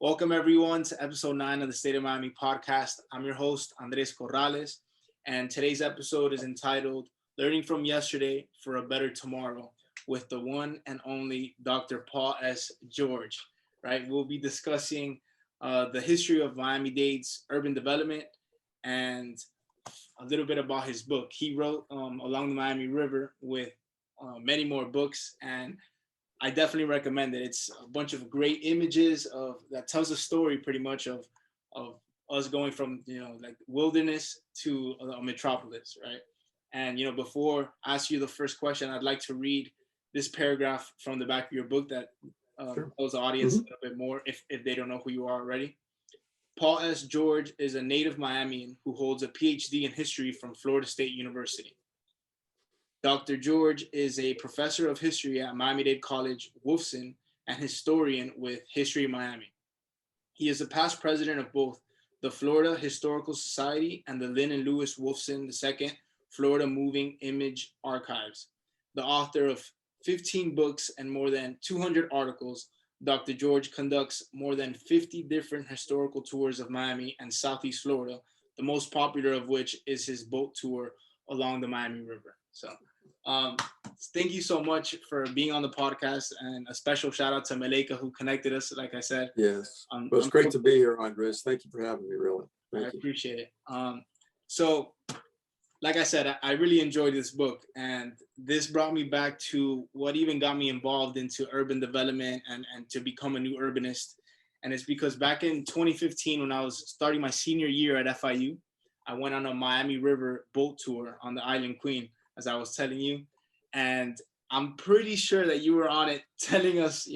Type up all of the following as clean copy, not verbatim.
Welcome everyone to episode 9 of the State of Miami podcast. I'm your host, Andres Corrales, and today's episode is entitled Learning from Yesterday for a Better Tomorrow with the one and only Dr. Paul S. George, right? We'll be discussing the history of Miami-Dade's urban development and a little bit about his book. He wrote Along the Miami River with many more books, and I definitely recommend it. It's a bunch of great images that tells a story pretty much of us going from like wilderness to a metropolis, right? And before I ask you the first question, I'd like to read this paragraph from the back of your book that tells the audience a little bit more if they don't know who you are already. Paul S. George is a native Miamian who holds a PhD in history from Florida State University. Dr. George is a professor of history at Miami-Dade College, Wolfson, and historian with History Miami. He is a past president of both the Florida Historical Society and the Lynn and Lewis Wolfson II Florida Moving Image Archives. The author of 15 books and more than 200 articles, Dr. George conducts more than 50 different historical tours of Miami and Southeast Florida, the most popular of which is his boat tour along the Miami River. So thank you so much for being on the podcast, and a special shout out to Maleka who connected us, like I said. Yes, well, it's great to be here, Andres. Thank you for having me, really. I appreciate it. So like I said, I really enjoyed this book, and this brought me back to what even got me involved into urban development and to become a new urbanist. And it's because back in 2015, when I was starting my senior year at FIU, I went on a Miami River boat tour on the Island Queen, as I was telling you. And I'm pretty sure that you were on it telling us,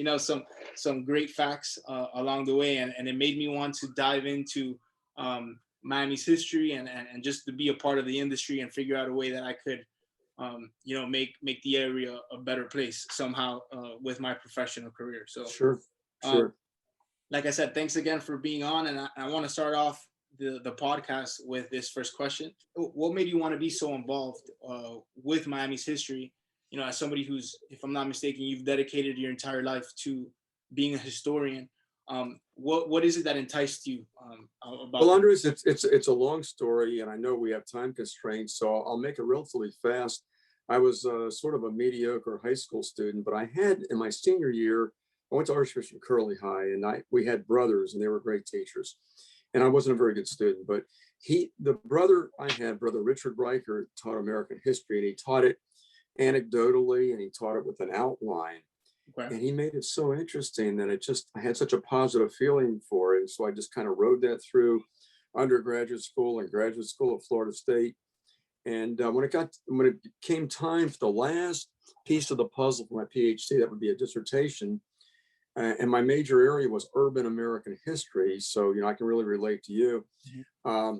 some great facts along the way. And it made me want to dive into Miami's history and just to be a part of the industry and figure out a way that I could, make the area a better place somehow with my professional career. So sure. Like I said, thanks again for being on. And I want to start off the podcast with this first question. What made you want to be so involved with Miami's history? As somebody who's, if I'm not mistaken, you've dedicated your entire life to being a historian. What is it that enticed you about? Well, Andres, it's a long story, and I know we have time constraints, so I'll make it relatively fast. I was sort of a mediocre high school student, but I had, in my senior year, I went to Archbishop Curley High, and we had brothers, and they were great teachers. And I wasn't a very good student, but the brother I had, Brother Richard Riker, taught American history, and he taught it anecdotally, and he taught it with an outline. Okay. And he made it so interesting that I had such a positive feeling for it. So I just kind of rode that through undergraduate school and graduate school at Florida State. And when it came time for the last piece of the puzzle for my PhD, that would be a dissertation. And my major area was urban American history. So, I can really relate to you. Mm-hmm.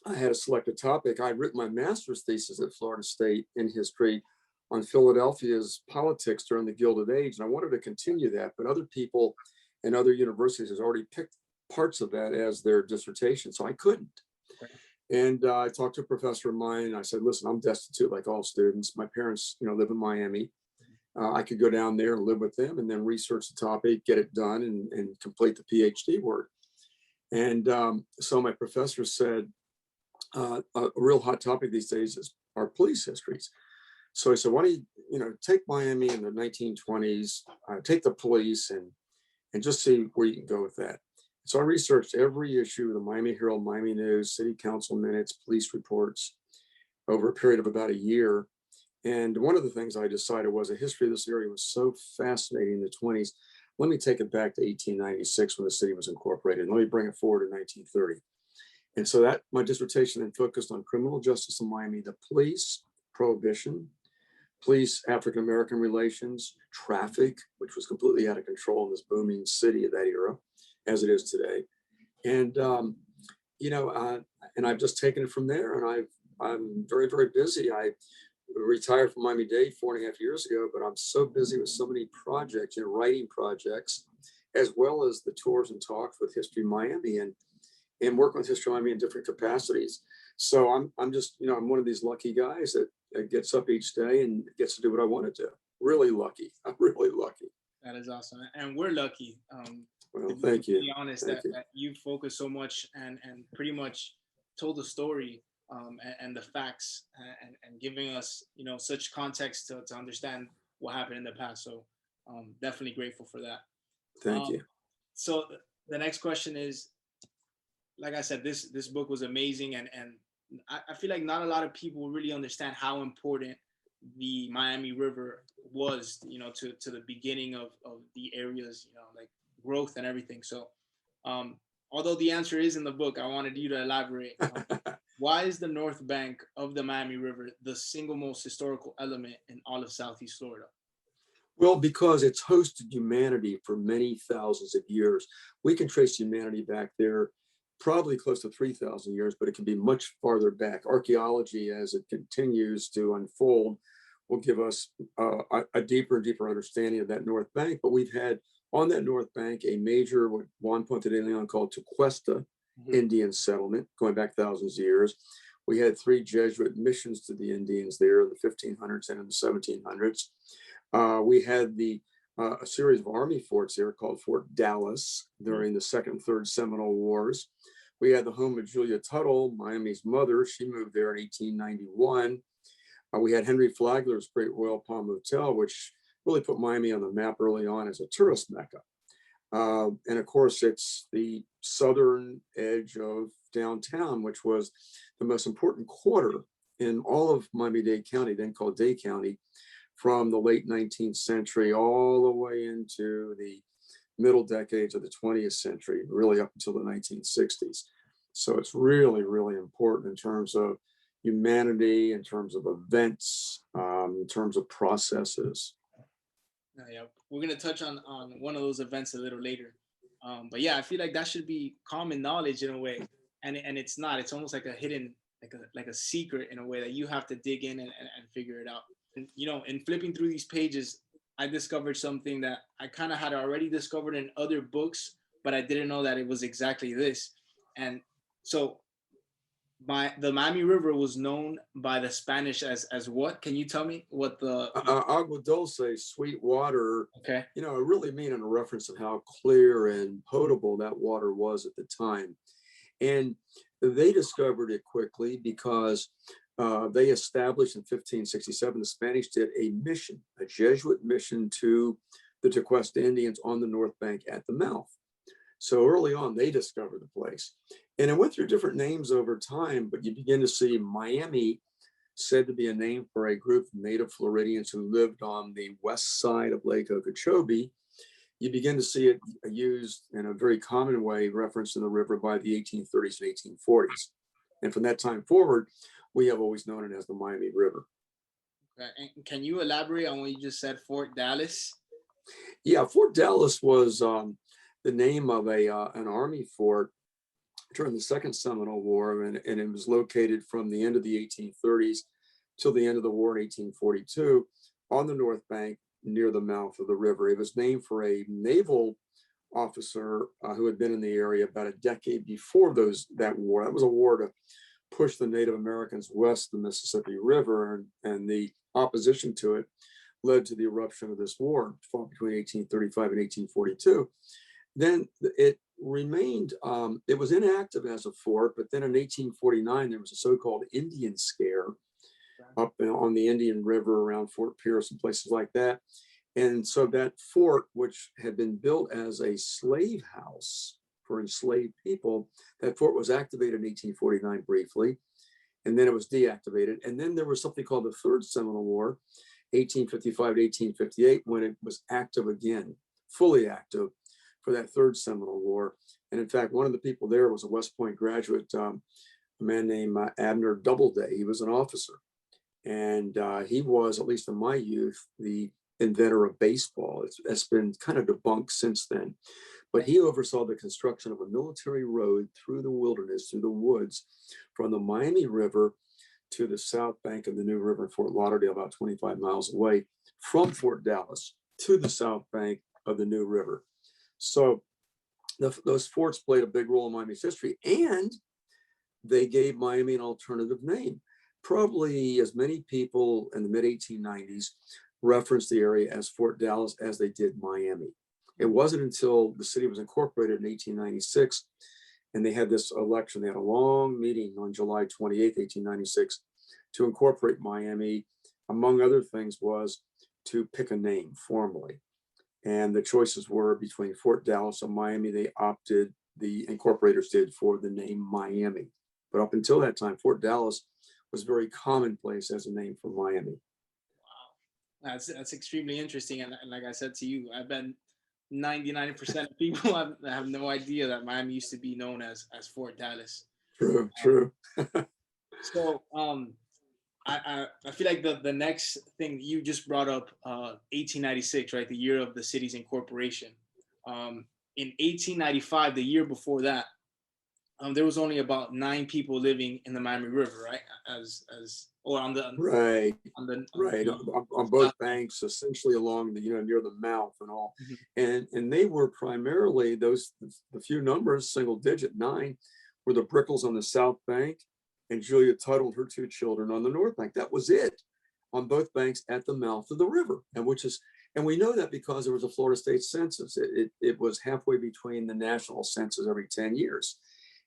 I had a selected topic. I'd written my master's thesis at Florida State in history on Philadelphia's politics during the Gilded Age. And I wanted to continue that, but other people and other universities has already picked parts of that as their dissertation. So I couldn't. Okay. And I talked to a professor of mine, and I said, listen, I'm destitute like all students. My parents, live in Miami. I could go down there and live with them and then research the topic, get it done, and complete the PhD work. And so my professor said, a real hot topic these days are police histories. So I said, why don't you, take Miami in the 1920s, take the police and just see where you can go with that. So I researched every issue, the Miami Herald, Miami News, city council minutes, police reports over a period of about a year. And one of the things I decided was the history of this area was so fascinating in the 20s. Let me take it back to 1896 when the city was incorporated. And let me bring it forward to 1930. And so that my dissertation then focused on criminal justice in Miami, the police, prohibition, police, African-American relations, traffic, which was completely out of control in this booming city of that era, as it is today. And, and I've just taken it from there, and I'm very, very busy. I retired from Miami-Dade 4.5 years ago, but I'm so busy with so many projects and writing projects, as well as the tours and talks with History Miami and working with History Miami in different capacities. So I'm just, I'm one of these lucky guys that gets up each day and gets to do what I want to do. Really lucky. I'm really lucky. That is awesome, and we're lucky. Well, To be thank you. completely honest, Thank you. that you focus so much and pretty much told the story, and the facts, and giving us, such context to understand what happened in the past. So, definitely grateful for that. Thank Um, you. so the next question is, like I said, this book was amazing, and I feel like not a lot of people really understand how important the Miami River was, to the beginning of the area's, like growth and everything. So, um, although the answer is in the book, I wanted you to elaborate. Why is the North Bank of the Miami River the single most historical element in all of Southeast Florida? Well, because it's hosted humanity for many thousands of years. We can trace humanity back there probably close to 3,000 years, but it can be much farther back. Archaeology, as it continues to unfold, will give us a deeper and deeper understanding of that North Bank. But we've had on that North Bank a major, what Juan Ponte de Leon called Tequesta Mhm. Indian settlement, going back thousands of years. We had 3 Jesuit missions to the Indians there in the 1500s and in the 1700s. We had a series of army forts there called Fort Dallas during the Second and Third Seminole Wars. We had the home of Julia Tuttle, Miami's mother. She moved there in 1891. We had Henry Flagler's Great Royal Palm Hotel, which really put Miami on the map early on as a tourist mecca. And of course, it's the southern edge of downtown, which was the most important quarter in all of Miami-Dade County, then called Dade County, from the late 19th century all the way into the middle decades of the 20th century, really up until the 1960s. So it's really, really important in terms of humanity, in terms of events, in terms of processes. Yeah, we're gonna touch on one of those events a little later. But yeah, I feel like that should be common knowledge in a way, and it's not. It's almost like a hidden, like a secret in a way that you have to dig in and figure it out. And in flipping through these pages, I discovered something that I kind of had already discovered in other books, but I didn't know that it was exactly this. And so the Miami River was known by the Spanish as what? Can you tell me what the Agua dulce, sweet water, okay? really mean in a reference of how clear and potable that water was at the time. And they discovered it quickly because they established in 1567, the Spanish did a mission, a Jesuit mission to the Tequesta Indians on the North Bank at the mouth. So early on, they discovered the place. And it went through different names over time, but you begin to see Miami said to be a name for a group of native Floridians who lived on the west side of Lake Okeechobee. You begin to see it used in a very common way, referenced in the river by the 1830s and 1840s. And from that time forward, we have always known it as the Miami River. Okay. And can you elaborate on what you just said, Fort Dallas? Yeah, Fort Dallas was the name of an army fort during the Second Seminole War, and it was located from the end of the 1830s till the end of the war in 1842 on the North Bank near the mouth of the river. It was named for a naval officer who had been in the area about a decade before that war. That was a war to push the Native Americans west of the Mississippi River, and the opposition to it led to the eruption of this war, fought between 1835 and 1842. Then it remained, it was inactive as a fort, but then in 1849, there was a so-called Indian scare up on the Indian River around Fort Pierce and places like that. And so that fort, which had been built as a slave house for enslaved people, that fort was activated in 1849 briefly, and then it was deactivated. And then there was something called the Third Seminole War, 1855 to 1858, when it was active again, fully active for that Third Seminole War. And in fact, one of the people there was a West Point graduate, a man named Abner Doubleday. He was an officer. And he was, at least in my youth, the inventor of baseball. It's been kind of debunked since then. But he oversaw the construction of a military road through the wilderness, through the woods, from the Miami River to the south bank of the New River in Fort Lauderdale, about 25 miles away, from Fort Dallas to the south bank of the New River. So those forts played a big role in Miami's history, and they gave Miami an alternative name. Probably as many people in the mid-1890s referenced the area as Fort Dallas as they did Miami. It wasn't until the city was incorporated in 1896 and they had this election. They had a long meeting on July 28th, 1896 to incorporate Miami. Among other things was to pick a name formally. And the choices were between Fort Dallas and Miami. They opted, the incorporators did, for the name Miami. But up until that time, Fort Dallas was very commonplace as a name for Miami. That's extremely interesting. And like I said to you, I bet 99% of people have no idea that Miami used to be known as Fort Dallas. True, true. So I feel like the next thing you just brought up, 1896, right? The year of the city's incorporation. In 1895, the year before that, there was only about 9 people living in the Miami River, right? Or on the right, on the right on both banks, essentially along the near the mouth and all, and they were primarily the few numbers, single digit 9, were the Brickles on the south bank, and Julia Tuttle, her 2 children, on the north bank. That was it on both banks at the mouth of the river, and we know that because there was a Florida State Census. It was halfway between the national census every 10 years.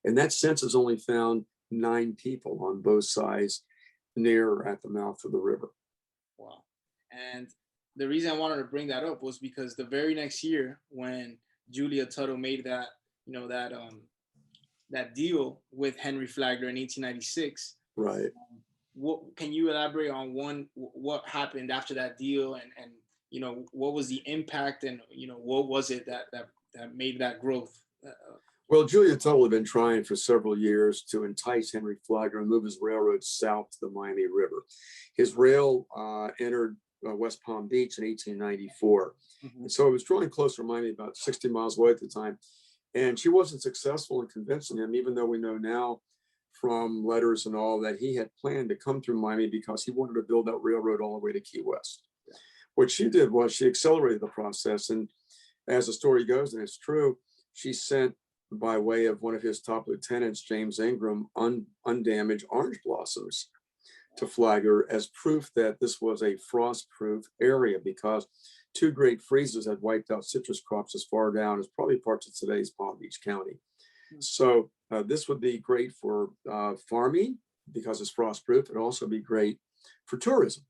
And that census only found 9 people on both sides near or at the mouth of the river. Wow. And the reason I wanted to bring that up was because the very next year when Julia Tuttle made that, that deal with Henry Flagler in 1896. Right. What can you elaborate on what happened after that deal, and what was the impact, and what was it that made that growth? Well, Julia Tuttle had been trying for several years to entice Henry Flagler and move his railroad south to the Miami River. His rail entered West Palm Beach in 1894. And so it was drawing closer to Miami, about 60 miles away at the time. And she wasn't successful in convincing him, even though we know now from letters and all that he had planned to come through Miami because he wanted to build that railroad all the way to Key West. Yeah. What she did was she accelerated the process. And as the story goes, and it's true, she sent, by way of one of his top lieutenants, James Ingram, undamaged orange blossoms to Flagler as proof that this was a frost-proof area, because 2 great freezes had wiped out citrus crops as far down as probably parts of today's Palm Beach County. So this would be great for farming because it's frost-proof. It'd also be great for tourism.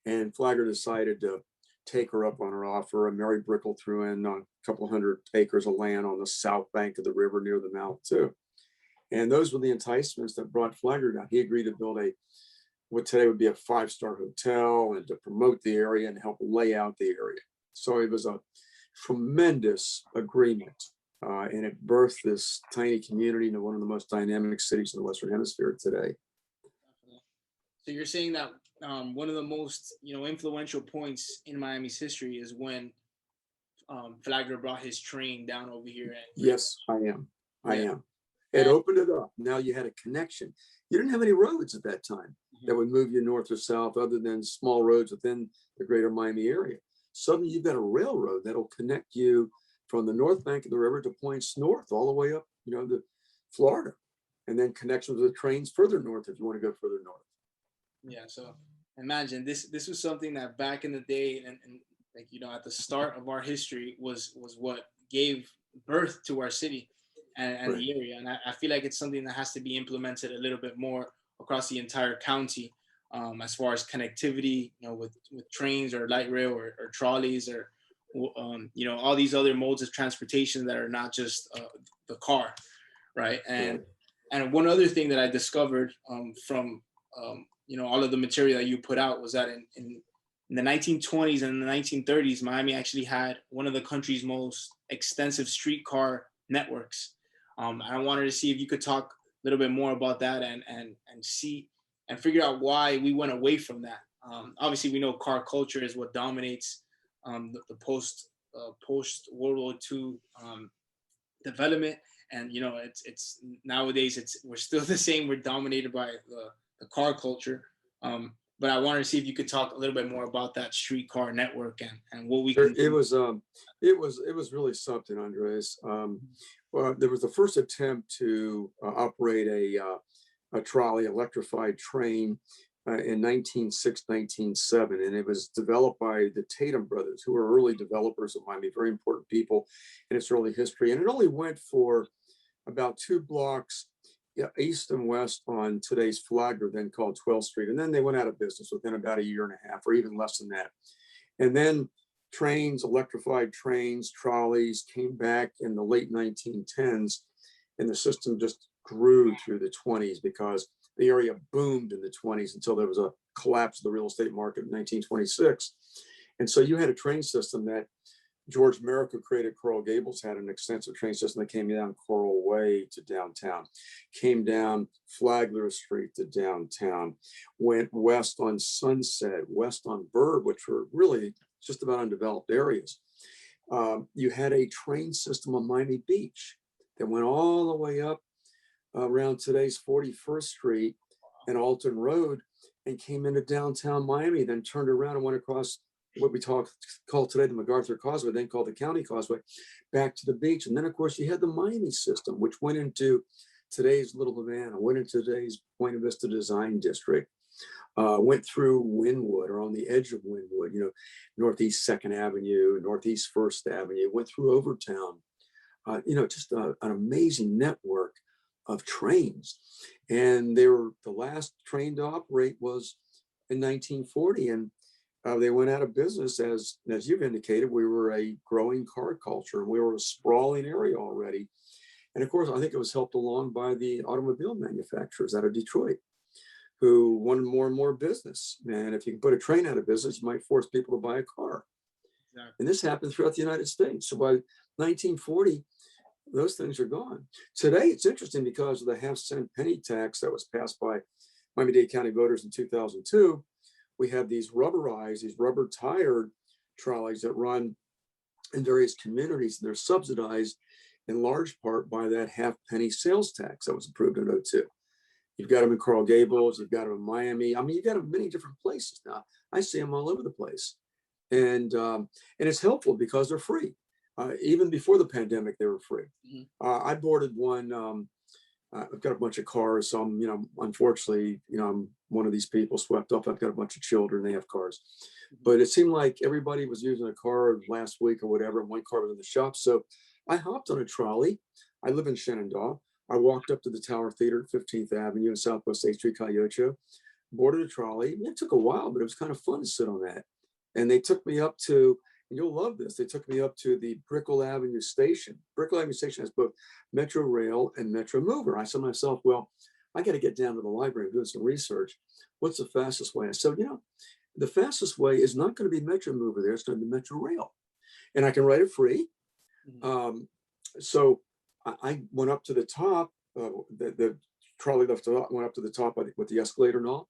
And Flagler decided to take her up on her offer, and Mary Brickle threw in a couple hundred acres of land on the south bank of the river near the mouth too. And those were the enticements that brought Flagler down. He agreed to build what today would be a 5-star hotel, and to promote the area and help lay out the area. So it was a tremendous agreement, and it birthed this tiny community into one of the most dynamic cities in the Western Hemisphere today. So you're saying that one of the most influential points in Miami's history is when Flagler brought his train down over here. Yes, I am. It opened it up. Now you had a connection. You didn't have any roads at that time that would move you north or south, other than small roads within the greater Miami area. Suddenly you've got a railroad that'll connect you from the north bank of the river to points north all the way up, to Florida, and then connections with the trains further north if you want to go further north. Yeah, so imagine this was something that back in the day, and like at the start of our history was what gave birth to our city and right. The area. And I feel like it's something that has to be implemented a little bit more across the entire county, as far as connectivity, with trains or light rail or trolleys or all these other modes of transportation that are not just the car, right? And one other thing that I discovered from all of the material that you put out was that in the 1920s and the 1930s, Miami actually had one of the country's most extensive streetcar networks. I wanted to see if you could talk a little bit more about that and see and figure out why we went away from that. Obviously, we know car culture is what dominates the post World War II development, and it's nowadays we're still the same. We're dominated by the car culture. But I wanted to see if you could talk a little bit more about that streetcar network and what we can do. It was really something, Andres. Well, there was the first attempt to operate a trolley electrified train in 1906, 1907, and it was developed by the Tatum brothers, who were early developers of Miami, very important people in its early history. And it only went for about 2 blocks east and west on today's Flagler, then called 12th Street. And then they went out of business within about a year and a half, or even less than that. And then trains, electrified trains, trolleys came back in the late 1910s, and the system just grew through the 20s because the area boomed in the 20s until there was a collapse of the real estate market in 1926. And so you had a train system that George Merrick, who created Coral Gables, had an extensive train system that came down Coral Way to downtown, came down Flagler Street to downtown, went west on Sunset, west on Burb, which were really just about undeveloped areas. You had a train system on Miami Beach that went all the way up around today's 41st Street and Alton Road and came into downtown Miami, then turned around and went across what we call today the MacArthur Causeway, then called the County Causeway, back to the beach. And then, of course, you had the Miami system, which went into today's Little Havana, went into today's Buena Vista Design District, went through Wynwood, or on the edge of Wynwood, Northeast 2nd Avenue, Northeast 1st Avenue, went through Overtown, just an amazing network of trains. And the last train to operate was in 1940. And they went out of business. As you've indicated, we were a growing car culture, and we were a sprawling area already. And of course, I think it was helped along by the automobile manufacturers out of Detroit, who wanted more and more business. And if you can put a train out of business, you might force people to buy a car. Exactly. And this happened throughout the United States. So by 1940, those things are gone. Today, it's interesting because of the half-cent penny tax that was passed by Miami-Dade County voters in 2002. We have these rubber-tired trolleys that run in various communities, and they're subsidized in large part by that half-penny sales tax that was approved in 2002. You've got them in Coral Gables, you've got them in Miami. I mean, you've got them in many different places now. I see them all over the place. And it's helpful because they're free. Even before the pandemic, they were free. Mm-hmm. I boarded one. I've got a bunch of cars. So unfortunately, I'm one of these people swept up. I've got a bunch of children. They have cars. Mm-hmm. But it seemed like everybody was using a car last week or whatever. And one car was in the shop. So I hopped on a trolley. I live in Shenandoah. I walked up to the Tower Theater at 15th Avenue in Southwest 8th Street, Cayocho, boarded a trolley. It took a while, but it was kind of fun to sit on that. And they took me up to, and you'll love this, they took me up to the Brickell Avenue station. Brickell Avenue station has both Metro Rail and Metro Mover. I said to myself, well, I got to get down to the library and do some research. What's the fastest way? I said, the fastest way is not going to be Metro Mover there. It's going to be Metro Rail. And I can ride it free. Mm-hmm. So I went up to the top, the trolley went up to the top with the escalator and all.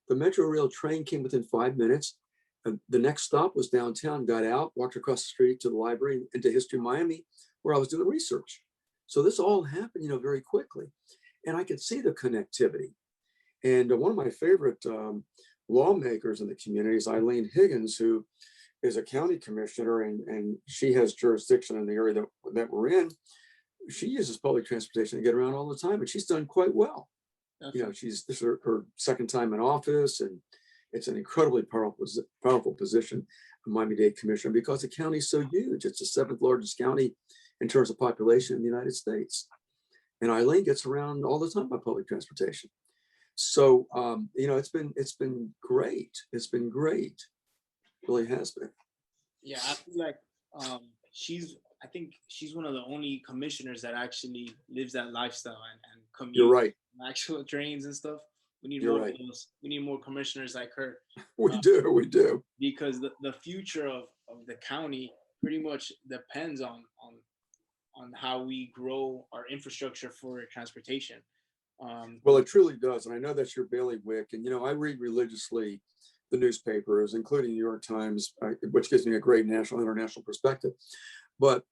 The Metro Rail train came within 5 minutes. And the next stop was downtown, got out, walked across the street to the library into History Miami, where I was doing research. So this all happened, very quickly. And I could see the connectivity. And one of my favorite lawmakers in the community is Eileen Higgins, who is a county commissioner, and she has jurisdiction in the area that we're in. She uses public transportation to get around all the time, and she's done quite well. Okay. This is her second time in office, and it's an incredibly powerful position, a Miami-Dade commissioner, because the county is so huge. It's the 7th largest county in terms of population in the United States. And Eileen gets around all the time by public transportation. So, it's been great. It's been great. It really has been. Yeah, I feel like I think she's one of the only commissioners that actually lives that lifestyle and commutes. You're right. Actual trains and stuff. We need You're more right. of those. We need more commissioners like her. We do. Because the future of the county pretty much depends on how we grow our infrastructure for transportation. Well, it truly does. And I know that's your bailiwick. And, I read religiously the newspapers, including the New York Times, which gives me a great national, international perspective. But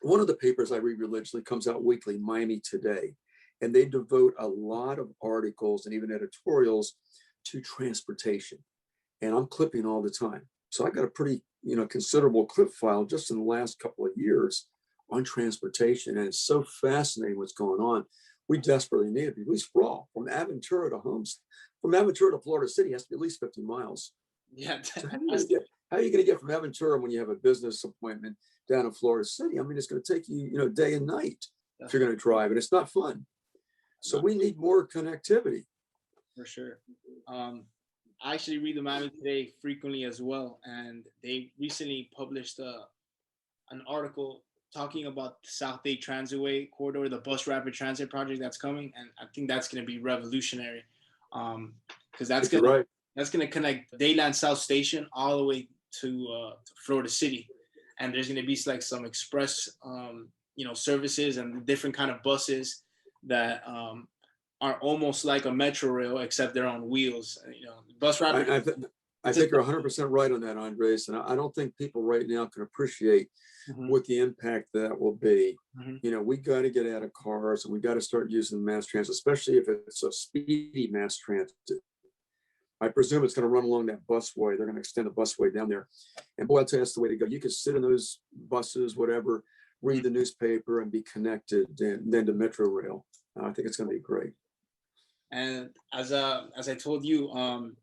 one of the papers I read religiously comes out weekly, Miami Today. And they devote a lot of articles and even editorials to transportation. And I'm clipping all the time. So I got a pretty, considerable clip file just in the last couple of years on transportation. And it's so fascinating what's going on We desperately need it. We sprawl from Aventura to Homes, from Aventura to Florida City has to be at least 50 miles. Yeah, So how are you going to get from Aventura when you have a business appointment down in Florida City? I mean, it's going to take you, day and night if you're going to drive, and it's not fun. So we need more connectivity. For sure. I actually read the Miami Today frequently as well, and they recently published an article talking about the South Bay Transitway corridor, the bus rapid transit project that's coming, and I think that's going to be revolutionary, because that's going to connect Dayland South Station all the way to Florida City, and there's going to be like some express, services and different kind of buses that are almost like a metro rail, except they're on wheels. Bus rapid. I think you're 100% right on that, Andres. And I don't think people right now can appreciate what the impact that will be. We got to get out of cars and we got to start using mass transit, especially if it's a speedy mass transit. I presume it's going to run along that busway. They're going to extend the busway down there. And boy, I'll tell you, that's the way to go. You can sit in those buses, whatever, read the newspaper and be connected, and then to metro rail. I think it's going to be great. And as I told you,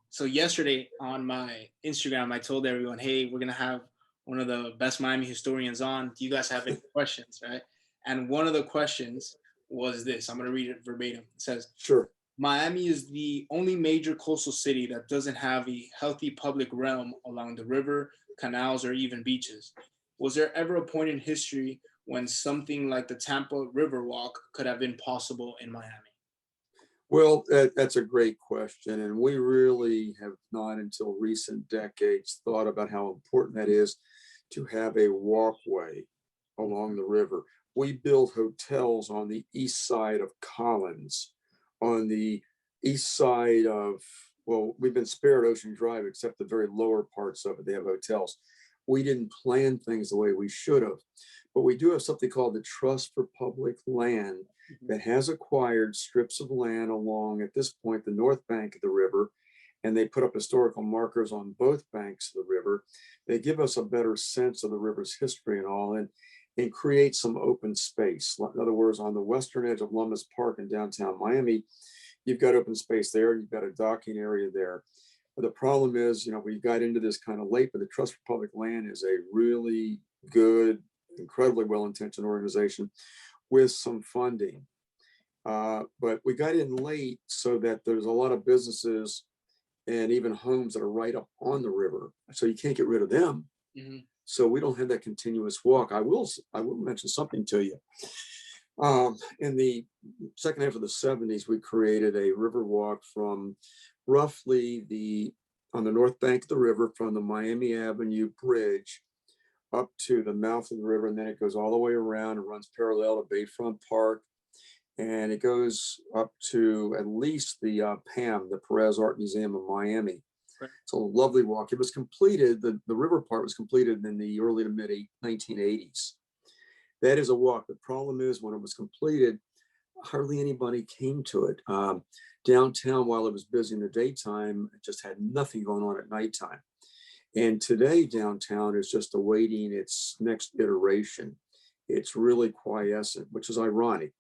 so yesterday on my Instagram, I told everyone, hey, we're gonna have one of the best Miami historians on. Do you guys have any questions, right? And one of the questions was this. I'm gonna read it verbatim. It says, "Sure. Miami is the only major coastal city that doesn't have a healthy public realm along the river, canals, or even beaches. Was there ever a point in history when something like the Tampa River Walk could have been possible in Miami?" Well, that's a great question. And we really have not until recent decades thought about how important that is to have a walkway along the river. We build hotels on the east side of Collins, on the east side of, well, we've been spared Ocean Drive, except the very lower parts of it, they have hotels. We didn't plan things the way we should have, but we do have something called the Trust for Public Land that has acquired strips of land along, at this point, the north bank of the river, and they put up historical markers on both banks of the river. They give us a better sense of the river's history and all, and create some open space. In other words, on the western edge of Lummis Park in downtown Miami, you've got open space there, you've got a docking area there. But the problem is, we got into this kind of late, but the Trust for Public Land is a really good, incredibly well-intentioned organization with some funding. But we got in late so that there's a lot of businesses and even homes that are right up on the river. So you can't get rid of them. So we don't have that continuous walk. I will mention something to you. In the second half of the 70s, we created a river walk from roughly on the north bank of the river from the Miami Avenue Bridge up to the mouth of the river, and then it goes all the way around and runs parallel to Bayfront Park, and it goes up to at least the PAM, the Perez Art Museum of Miami. Right. It's a lovely walk. It was completed, the river part was completed in the early to mid 1980s. That is a walk. The problem is when it was completed, hardly anybody came to it. Downtown, while it was busy in the daytime, it just had nothing going on at nighttime. And today, downtown is just awaiting its next iteration. It's really quiescent, which is ironic.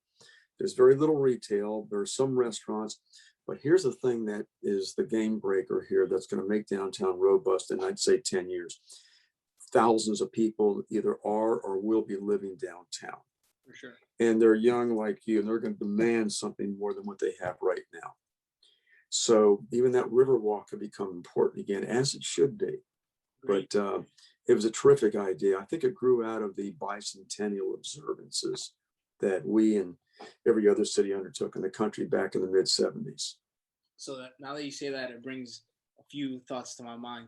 There's very little retail. There are some restaurants. But here's the thing that is the game breaker here that's going to make downtown robust in, I'd say, 10 years. Thousands of people either are or will be living downtown. For sure. And they're young like you, and they're going to demand something more than what they have right now. So even that river walk could become important again, as it should be. But it was a terrific idea. I think it grew out of the bicentennial observances that we and every other city undertook in the country back in the mid 70s. So now that you say that, it brings a few thoughts to my mind.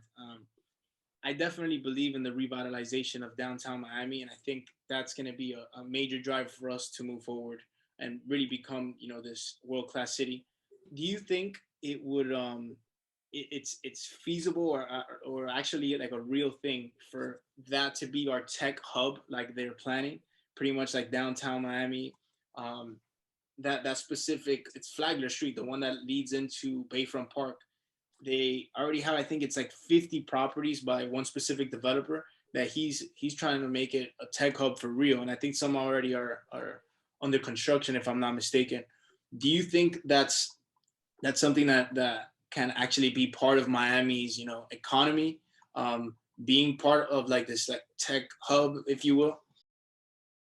I definitely believe in the revitalization of downtown Miami, and I think that's going to be a major drive for us to move forward and really become, this world-class city. Do you think it would it's feasible or actually like a real thing for that to be our tech hub, like they're planning, pretty much like downtown Miami? That specific, it's Flagler Street, the one that leads into Bayfront Park. They already have, I think it's like 50 properties by one specific developer that he's trying to make it a tech hub for real. And I think some already are under construction, if I'm not mistaken. Do you think that's something that can actually be part of Miami's, economy, being part of like this like tech hub, if you will?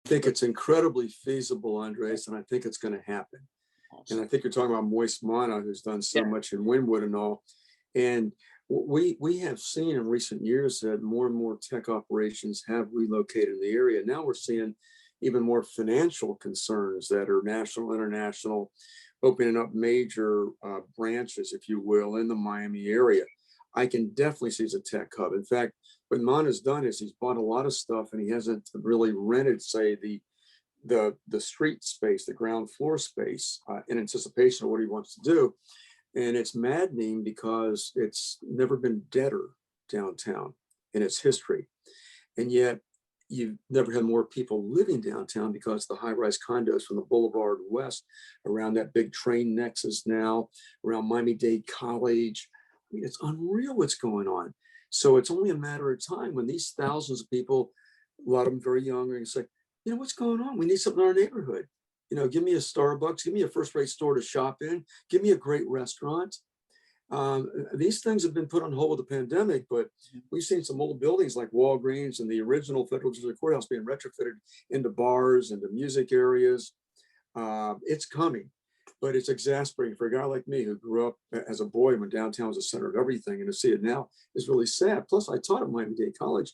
I think it's incredibly feasible, Andres, and I think it's going to happen. And I think you're talking about Moist Mana, who's done so much in Wynwood and all. And we have seen in recent years that more and more tech operations have relocated in the area. Now we're seeing even more financial concerns that are national, international, opening up major branches, if you will, in the Miami area. I can definitely see as a tech hub. In fact, what Mana's done is he's bought a lot of stuff and he hasn't really rented, say, the street space, the ground floor space, in anticipation of what he wants to do. And it's maddening because it's never been deader downtown in its history. And yet you've never had more people living downtown because the high-rise condos from the Boulevard West around that big train nexus now, around Miami-Dade College. I mean, it's unreal what's going on. So it's only a matter of time when these thousands of people, a lot of them very young, are going to say, what's going on? We need something in our neighborhood. Give me a Starbucks, give me a first-rate store to shop in, give me a great restaurant. These things have been put on hold with the pandemic, but we've seen some old buildings like Walgreens and the original Federal District Courthouse being retrofitted into bars, into music areas. It's coming, but it's exasperating for a guy like me who grew up as a boy when downtown was the center of everything, and to see it now is really sad. Plus, I taught at Miami-Dade College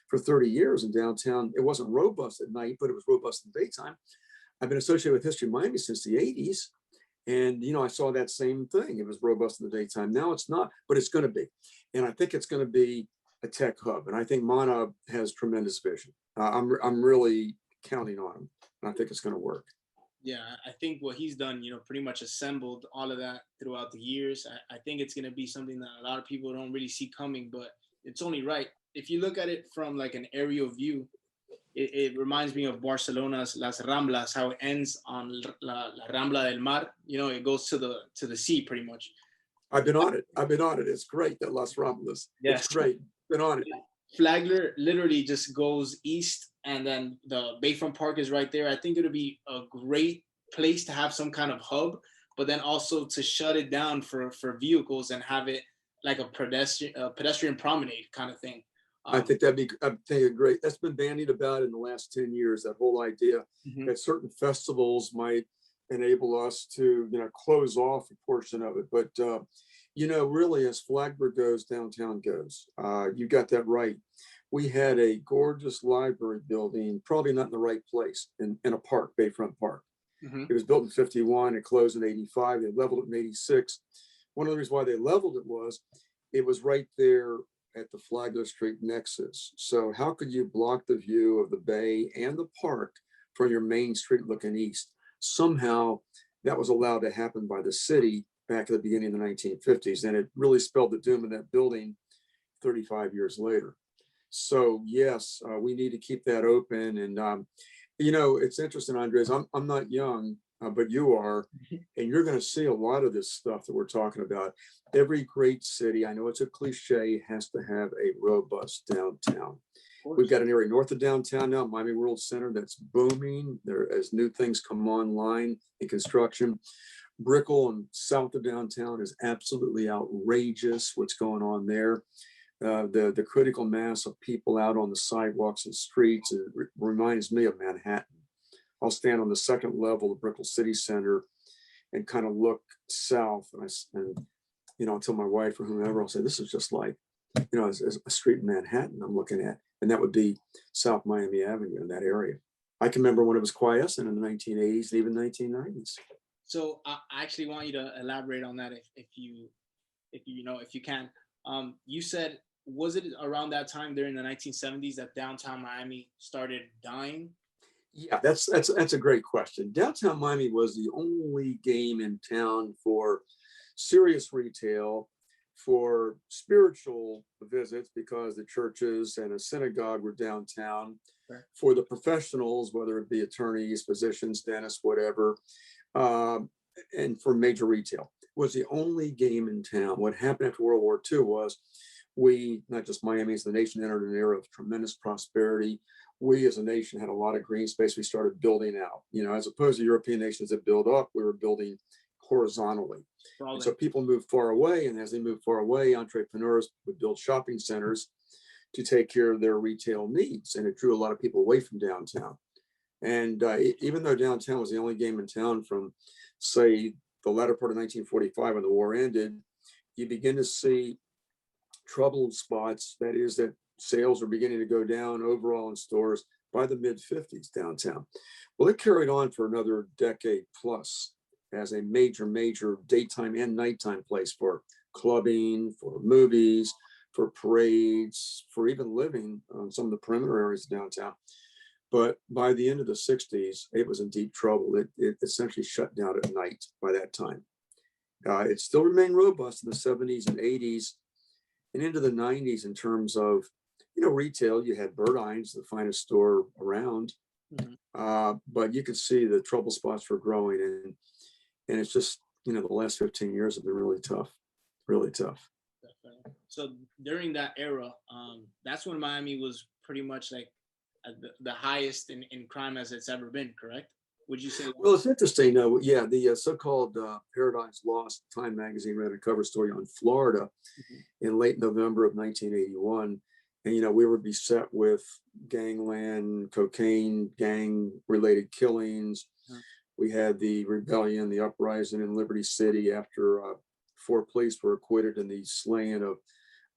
for 30 years in downtown. It wasn't robust at night, but it was robust in the daytime. I've been associated with History Miami since the 80s. And, I saw that same thing. It was robust in the daytime. Now it's not, but it's going to be. And I think it's going to be a tech hub. And I think Mana has tremendous vision. I'm really counting on him. And I think it's going to work. Yeah, I think what he's done, pretty much assembled all of that throughout the years. I think it's going to be something that a lot of people don't really see coming, but it's only right. If you look at it from like an aerial view, it reminds me of Barcelona's Las Ramblas, how it ends on La Rambla del Mar. It goes to the sea pretty much. I've been on it. It's great, that Las Ramblas. Yes. It's great. Been on it. Flagler literally just goes east, and then the Bayfront Park is right there. I think it'll be a great place to have some kind of hub, but then also to shut it down for vehicles and have it like a pedestrian promenade kind of thing. I think that'd be great. That's been bandied about in the last 10 years, that whole idea that certain festivals might enable us to, close off a portion of it. But, really, as Flagler goes, downtown goes. You got that right. We had a gorgeous library building, probably not in the right place, in a park, Bayfront Park. It was built in 51, it closed in 85, they leveled it in 86. One of the reasons why they leveled it was right there at the Flagler Street nexus. So how could you block the view of the bay and the park from your main street looking east? Somehow that was allowed to happen by the city back at the beginning of the 1950s. And it really spelled the doom of that building 35 years later. So yes, we need to keep that open. And, it's interesting, Andres, I'm not young, but you are, and you're going to see a lot of this stuff that we're talking about. Every great city, I know it's a cliche, has to have a robust downtown. We've got an area north of downtown now, Miami World Center, that's booming there as new things come online in construction. Brickell and south of downtown is absolutely outrageous what's going on there. The critical mass of people out on the sidewalks and streets, it reminds me of Manhattan. I'll stand on the second level of Brickell City Center and kind of look south, and I'll tell my wife or whomever, I'll say, this is just like, as a street in Manhattan I'm looking at, and that would be South Miami Avenue in that area. I can remember when it was quiescent in the 1980s and even 1990s. So I actually want you to elaborate on that if you can. You said, was it around that time during the 1970s that downtown Miami started dying? Yeah, that's a great question. Downtown Miami was the only game in town for serious retail, for spiritual visits because the churches and a synagogue were downtown, right, for the professionals, whether it be attorneys, physicians, dentists, whatever, and for major retail. It was the only game in town. What happened after World War II was we, not just Miami, as the nation, entered an era of tremendous prosperity. we as a nation had a lot of green space. We started building out, as opposed to European nations that build up, we were building horizontally. And so people moved far away. And as they moved far away, entrepreneurs would build shopping centers to take care of their retail needs. And it drew a lot of people away from downtown. And even though downtown was the only game in town from, say, the latter part of 1945 when the war ended, you begin to see troubled spots. That is, that sales are beginning to go down overall in stores by the mid-50s downtown. Well, it carried on for another decade plus as a major daytime and nighttime place for clubbing, for movies, for parades, for even living on some of the perimeter areas of downtown. But by the end of the 60s, it was in deep trouble. It essentially shut down at night by that time. It still remained robust in the 70s and 80s and into the 90s in terms of, retail. You had Bird Eye's, the finest store around, but you could see the trouble spots were growing, and it's just, the last 15 years have been really tough, really tough. So during that era, that's when Miami was pretty much like the highest in crime as it's ever been, correct? Would you say? Well, it's interesting. The so-called Paradise Lost Time magazine ran a cover story on Florida in late November of 1981. And, we were beset with gangland, cocaine, gang-related killings. We had the rebellion, the uprising in Liberty City after 4 police were acquitted in the slaying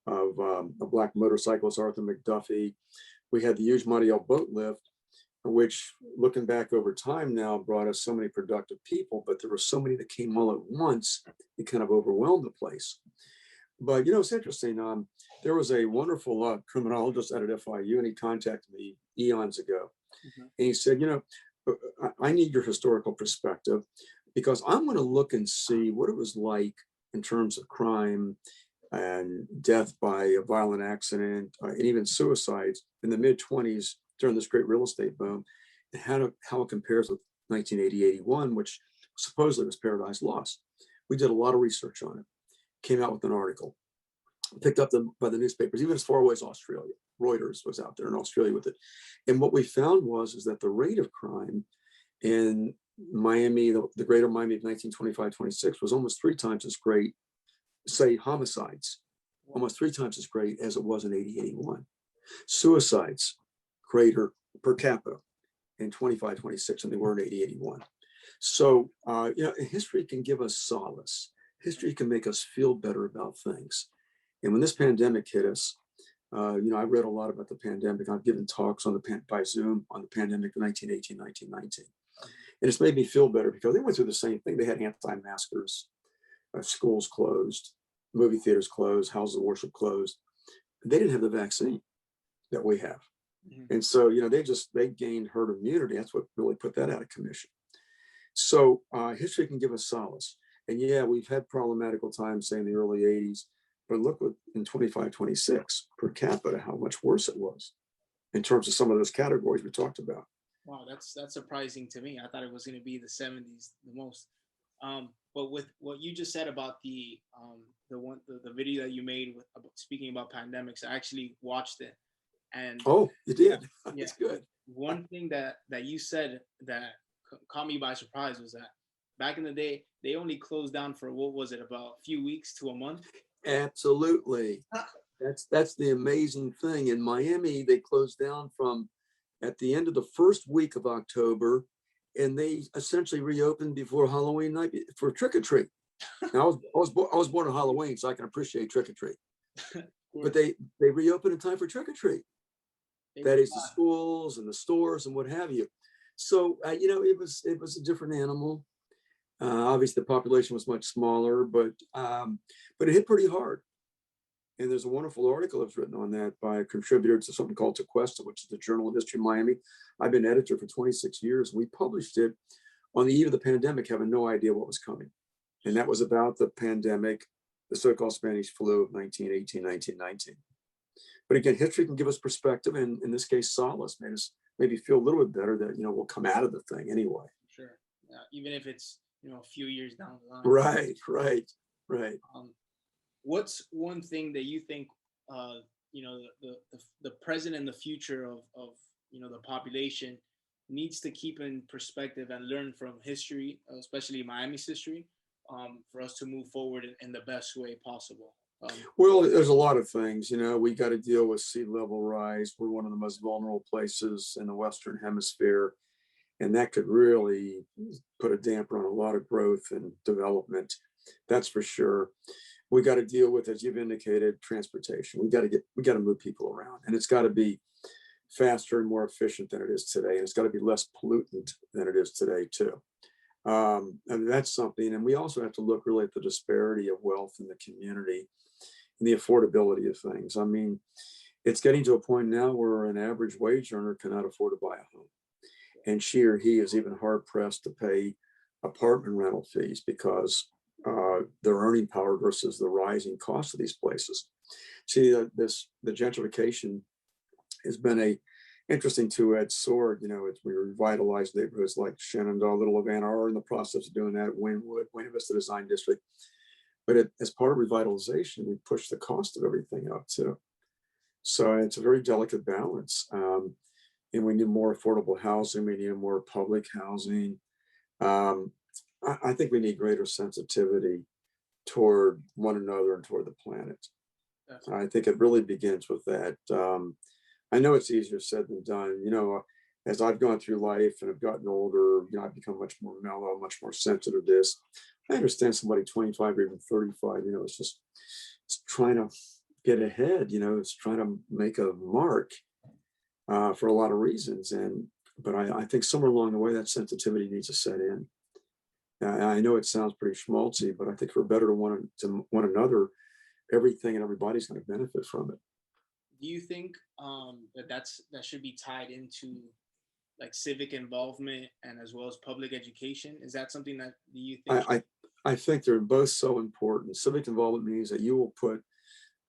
of a black motorcyclist, Arthur McDuffie. We had the huge Mariel boat lift, which, looking back over time now, brought us so many productive people, but there were so many that came all at once, it kind of overwhelmed the place. But, it's interesting. There was a wonderful criminologist out at FIU, and he contacted me eons ago. And he said, I need your historical perspective because I'm going to look and see what it was like in terms of crime and death by a violent accident, and even suicides in the mid-20s during this great real estate boom, and how it compares with 1980-81, which supposedly was Paradise Lost. We did a lot of research on it, came out with an article, picked up by the newspapers, even as far away as Australia. Reuters was out there in Australia with it. And what we found is that the rate of crime in Miami, the greater Miami of 1925-26 was almost 3 times as great, say homicides, almost 3 times as great as it was in 80-81. Suicides, greater per capita in 25-26 than they were in 80-81. So, history can give us solace. History can make us feel better about things. And when this pandemic hit us, I read a lot about the pandemic. I've given talks by Zoom on the pandemic of 1918, 1919. And it's made me feel better because they went through the same thing. They had anti-maskers, schools closed, movie theaters closed, houses of worship closed. They didn't have the vaccine that we have. And so, they gained herd immunity. That's what really put that out of commission. So history can give us solace. And yeah, we've had problematical times, say in the early 80s, but look what in 25-26 per capita, how much worse it was in terms of some of those categories we talked about. Wow, that's surprising to me. I thought it was going to be the 70s the most. But with what you just said about the video that you made speaking about pandemics, I actually watched it. And oh, you did? Yeah, that's good. One thing that you said that caught me by surprise was that back in the day, they only closed down for, what was it, about a few weeks to a month? Absolutely. That's the amazing thing. In Miami, they closed down from at the end of the first week of October, and they essentially reopened before Halloween night for trick or treat. Now, I was born on Halloween, so I can appreciate trick or treat. But they reopened in time for trick or treat. That is the schools and the stores and what have you. So it was a different animal. Obviously, the population was much smaller, but it hit pretty hard. And there's a wonderful article that's written on that by a contributor to something called Tequesta, which is the Journal of History of Miami. I've been editor for 26 years. We published it on the eve of the pandemic, having no idea what was coming. And that was about the pandemic, the so-called Spanish flu of 1918, 1919. But again, history can give us perspective, and in this case, solace, made us maybe feel a little bit better that, we'll come out of the thing anyway. Sure. Yeah, even if it's, a few years down the line. Right. What's one thing that you think, the present and the future of the population needs to keep in perspective and learn from history, especially Miami's history, for us to move forward in the best way possible. Well, there's a lot of things, we got to deal with sea level rise. We're one of the most vulnerable places in the Western Hemisphere, and that could really put a damper on a lot of growth and development. That's for sure. We got to deal with, as you've indicated, transportation. We got to move people around, and it's got to be faster and more efficient than it is today. And it's got to be less pollutant than it is today too. And that's something. And we also have to look really at the disparity of wealth in the community and the affordability of things. I mean, it's getting to a point now where an average wage earner cannot afford to buy a home. And she or he is even hard pressed to pay apartment rental fees because their earning power versus the rising cost of these places. See, the gentrification has been a interesting two-edged sword. We revitalized neighborhoods like Shenandoah, Little Havana, are in the process of doing that at Wynwood, Buena Vista Design District. But as part of revitalization, we push the cost of everything up too. So it's a very delicate balance. And we need more affordable housing. We need more public housing. I think we need greater sensitivity toward one another and toward the planet. I think it really begins with that. I know it's easier said than done. As I've gone through life and have gotten older, I've become much more mellow, much more sensitive to this. I understand somebody 25 or even 35, it's trying to get ahead, it's trying to make a mark for a lot of reasons. But I think somewhere along the way, that sensitivity needs to set in. I know it sounds pretty schmaltzy, but I think we're better to one another. Everything and everybody's going to benefit from it. Do you think that should be tied into like civic involvement and as well as public education? Is that something that you think? I think they're both so important. Civic involvement means that you will put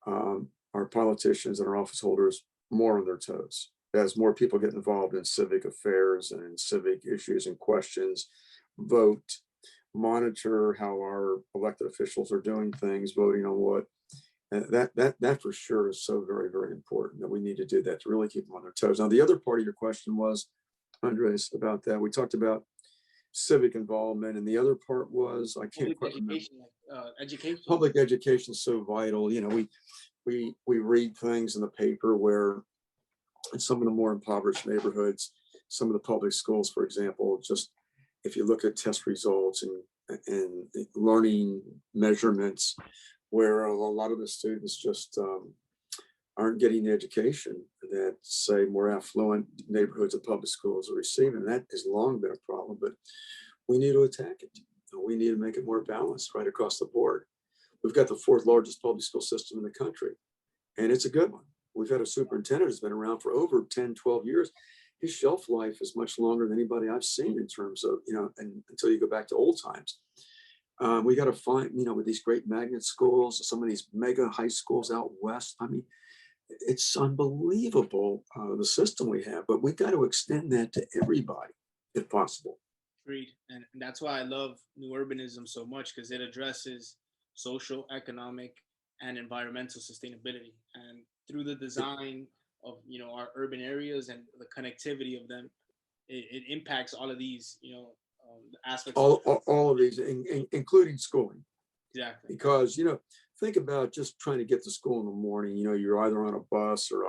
our politicians and our office holders more on their toes as more people get involved in civic affairs and in civic issues and questions, vote, monitor how our elected officials are doing things, voting on what. That for sure is so very, very important that we need to do that to really keep them on their toes. Now, the other part of your question was, Andres, about that. We talked about civic involvement, and the other part was, I can't quite remember. Education. Public education is so vital. We read things in the paper where in some of the more impoverished neighborhoods, some of the public schools, for example, just if you look at test results and learning measurements, where a lot of the students just aren't getting the education that, say, more affluent neighborhoods of public schools are receiving. That has long been a problem, but we need to attack it. We need to make it more balanced right across the board. We've got the fourth largest public school system in the country, and it's a good one. We've had a superintendent who's been around for over 10, 12 years. His shelf life is much longer than anybody I've seen in terms of, and until you go back to old times. We got to find, with these great magnet schools, some of these mega high schools out west. I mean, it's unbelievable, the system we have, but we got to extend that to everybody if possible. Agreed. And that's why I love new urbanism so much, because it addresses social, economic, and environmental sustainability. And through the design of, our urban areas and the connectivity of them, it impacts all of these, aspects. All of these, including schooling. Exactly. Because, think about just trying to get to school in the morning. You're either on a bus or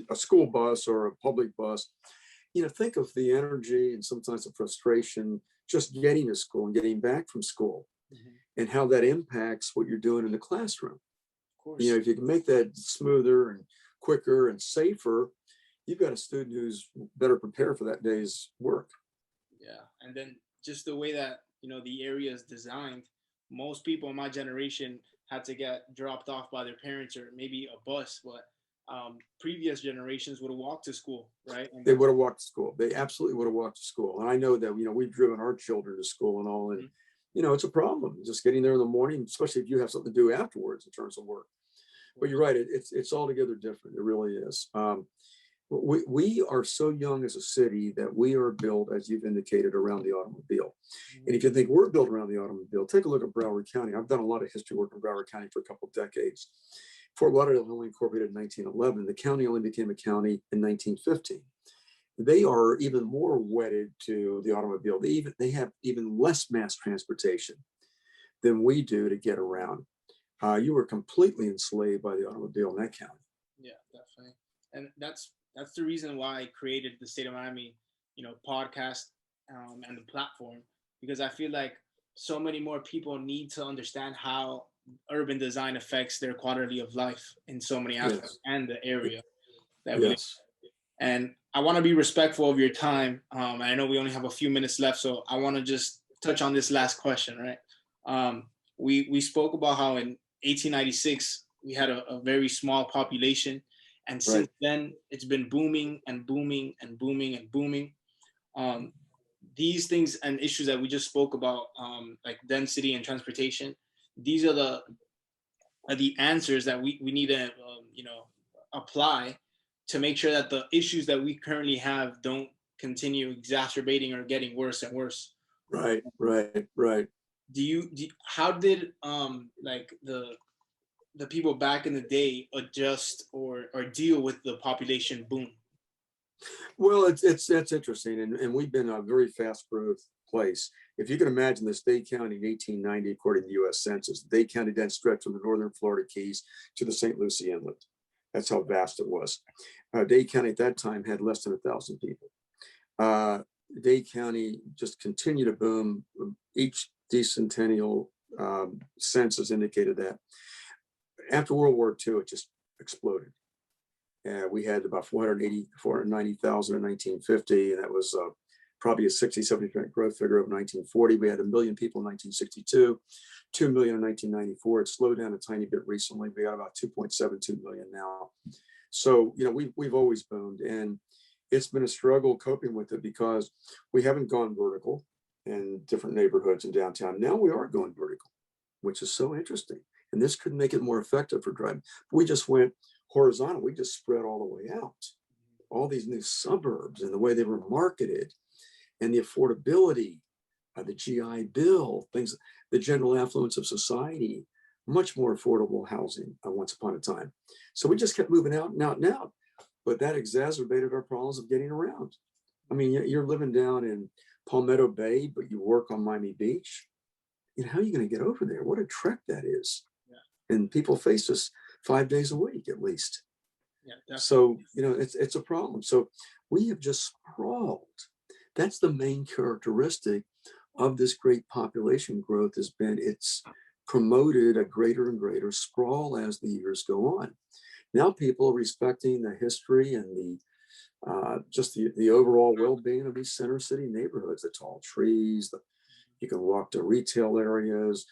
a school bus or a public bus. Think of the energy and sometimes the frustration just getting to school and getting back from school, and how that impacts what you're doing in the classroom. Of course. If you can make that smoother and quicker and safer, you've got a student who's better prepared for that day's work. Yeah. And then just the way that, the area is designed, most people in my generation had to get dropped off by their parents or maybe a bus, but previous generations would have walked to school, right? And they would have walked to school. They absolutely would have walked to school. And I know that, we've driven our children to school and all, and, it's a problem just getting there in the morning, especially if you have something to do afterwards in terms of work. But you're right. It's altogether different. It really is. We are so young as a city that we are built, as you've indicated, around the automobile. And if you think we're built around the automobile, take a look at Broward County. I've done a lot of history work in Broward County for a couple of decades. Fort Lauderdale only incorporated in 1911. The county only became a county in 1915. They are even more wedded to the automobile. They have even less mass transportation than we do to get around. You were completely enslaved by the automobile in that county. Yeah, definitely. And that's the reason why I created the State of Miami, podcast, and the platform, because I feel like so many more people need to understand how urban design affects their quality of life in so many aspects Yes. and the area that we live. Yes. And I want to be respectful of your time. I know we only have a few minutes left, so I want to just touch on this last question, right? We spoke about how in 1896 we had a very small population, and since Right. then it's been booming and booming and booming and booming. Um, these things and issues that we just spoke about, like density and transportation, these are the answers that we need to apply to make sure that the issues that we currently have don't continue exacerbating or getting worse and worse. Right. Right. Right. How did like the people back in the day adjust or deal with the population boom? Well, it's interesting, and we've been a very fast growth place. If you can imagine this Dade County in 1890, according to the U.S. Census, Dade County then stretched from the northern Florida Keys to the St. Lucie Inlet. That's how vast it was. Dade County at that time had less than 1,000 people. Dade County just continued to boom. Each decennial census indicated that. After World War II, it just exploded. We had about 490,000 in 1950, and that was probably a 60-70% growth figure of 1940. We had 1 million people in 1962, 2 million in 1994. It slowed down a tiny bit recently. We got about 2.72 million now. So, we've always boomed, and it's been a struggle coping with it because we haven't gone vertical in different neighborhoods in downtown. Now we are going vertical, which is so interesting. And this could make it more effective for driving. We just went horizontal. We just spread all the way out. All these new suburbs and the way they were marketed and the affordability, the GI Bill, things, the general affluence of society, much more affordable housing once upon a time. So we just kept moving out and out and out. But that exacerbated our problems of getting around. I mean, you're living down in Palmetto Bay, but you work on Miami Beach. How are you going to get over there? What a trek that is. Yeah. And people face this 5 days a week at least. Yeah, definitely. So, it's a problem. So we have just sprawled. That's the main characteristic of this great population growth has been it's promoted a greater and greater sprawl as the years go on. Now people are respecting the history and just the overall well-being of these center city neighborhoods, the tall trees, you can walk to retail areas.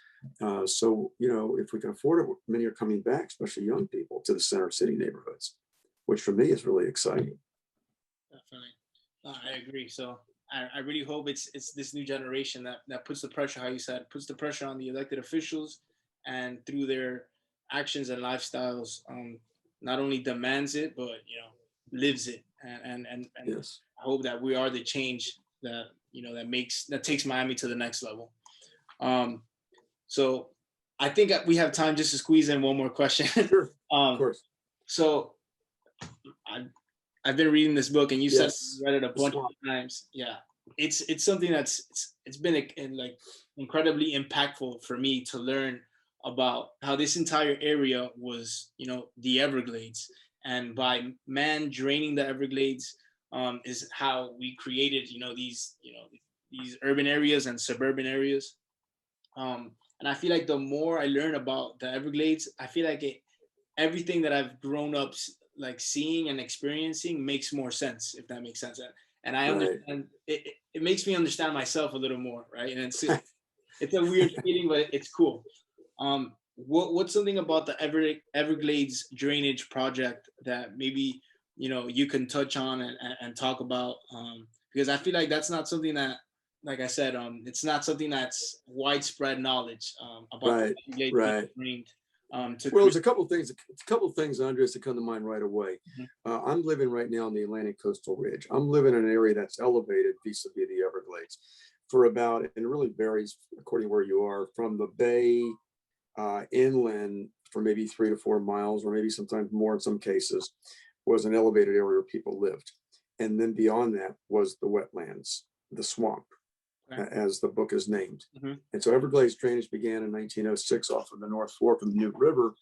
So, if we can afford it, many are coming back, especially young people, to the center city neighborhoods, which for me is really exciting. Definitely. I agree. So I really hope it's this new generation that puts the pressure, how you said, puts the pressure on the elected officials, and through their actions and lifestyles, not only demands it, but lives it. And yes. I hope that we are the change that that takes Miami to the next level. So I think we have time just to squeeze in one more question. Sure. Of course. So I've been reading this book, and you said you read it a bunch of times. Yeah, it's something it's been like incredibly impactful for me to learn about how this entire area was, the Everglades, and by man draining the Everglades, is how we created, these urban areas and suburban areas. And I feel like the more I learn about the Everglades, I feel like everything that I've grown up like seeing and experiencing makes more sense, if that makes sense. And I understand it makes me understand myself a little more, right? And it's a weird feeling, but it's cool. What's something about the Everglades drainage project that maybe you can touch on and talk about? Because I feel like that's not something that, like I said, it's not something that's widespread knowledge about the Everglades being drained. There's a couple of things, Andres, that come to mind right away. Mm-hmm. I'm living right now on the Atlantic Coastal Ridge. I'm living in an area that's elevated vis-a-vis the Everglades for about, and it really varies according to where you are, from the bay inland for maybe 3 to 4 miles, or maybe sometimes more in some cases, was an elevated area where people lived. And then beyond that was the wetlands, the swamp, as the book is named. And so Everglades drainage began in 1906 off of the North Fork of the New River,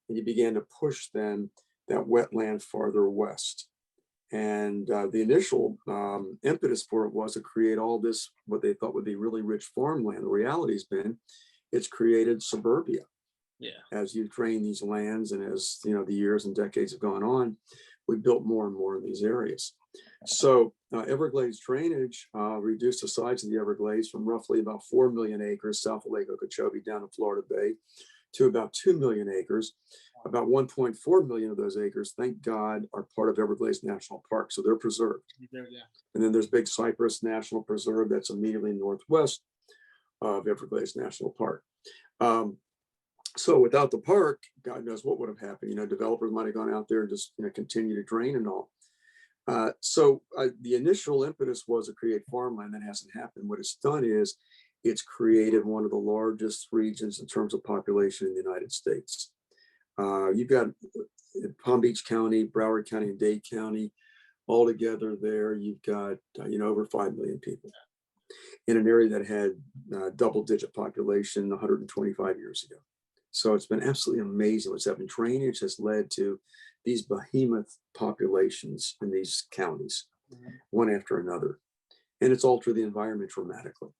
and you began to push then that wetland farther west. And the initial impetus for it was to create all this, what they thought would be really rich farmland. The reality's been, it's created suburbia. As you drain these lands, and as the years and decades have gone on, we built more and more in these areas. So Everglades drainage reduced the size of the Everglades from roughly about 4 million acres south of Lake Okeechobee down to Florida Bay to about 2 million acres. About 1.4 million of those acres, thank God, are part of Everglades National Park, so they're preserved. And then there's Big Cypress National Preserve that's immediately northwest of Everglades National Park. So without the park, God knows what would have happened. Developers might have gone out there and just continue to drain and all. So the initial impetus was to create farmland. That hasn't happened. What it's done is it's created one of the largest regions in terms of population in the United States. You've got Palm Beach County, Broward County, and Dade County all together there. You've got over 5 million people in an area that had double-digit population 125 years ago. So it's been absolutely amazing what's happened. Drainage has led to these behemoth populations in these counties, one after another. And it's altered the environment dramatically.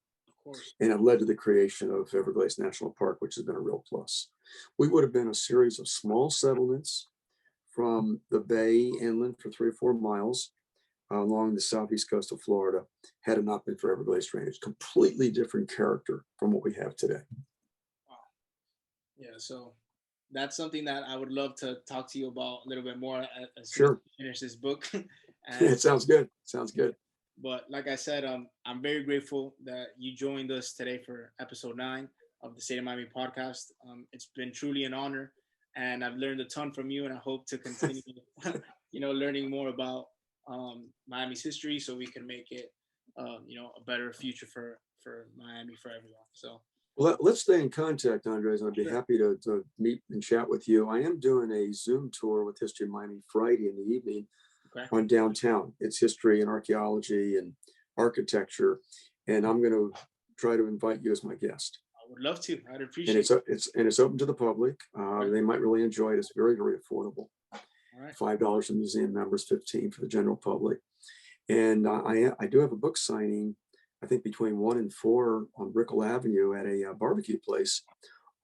And it led to the creation of Everglades National Park, which has been a real plus. We would have been a series of small settlements from the bay inland for 3 or 4 miles along the southeast coast of Florida, had it not been for Everglades drainage. Completely different character from what we have today. Yeah, so that's something that I would love to talk to you about a little bit more as soon as we finish this book. It sounds good. Sounds good. But like I said, I'm very grateful that you joined us today for episode 9 of the State of Miami podcast. It's been truly an honor, and I've learned a ton from you, and I hope to continue, learning more about Miami's history, so we can make it, a better future for Miami, for everyone. So. Well, let's stay in contact, Andres. I'd be happy to meet and chat with you. I am doing a Zoom tour with History of Miami Friday in the evening on downtown. It's history and archaeology and architecture, and I'm going to try to invite you as my guest. I would love to. I'd appreciate it. It's open to the public. They might really enjoy it. It's very, very affordable. $5 for museum members, $15 for the general public. And I do have a book signing, I think between 1 and 4 on Brickell Avenue at a barbecue place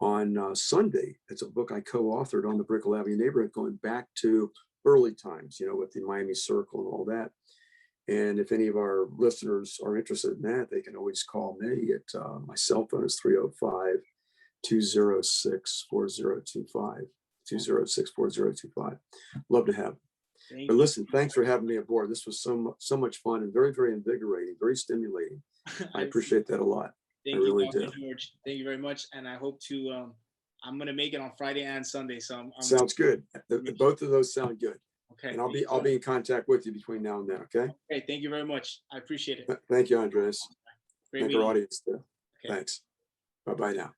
on Sunday. It's a book I co-authored on the Brickell Avenue neighborhood, going back to early times, with the Miami Circle and all that. And if any of our listeners are interested in that, they can always call me at my cell phone is 305-206-4025, 206-4025. Love to have you. But listen, thanks for having me aboard. This was so much fun and very, very invigorating, very stimulating. I appreciate that a lot. Thank you, Dr. George. Thank you very much. And I hope to, I'm going to make it on Friday and Sunday. So sounds good. Both of those sound good. Okay. And I'll be in contact with you between now and then. Okay. Okay. Thank you very much. I appreciate it. Thank you, Andres. Great Thank our audience too. Okay. Thanks. Bye-bye now.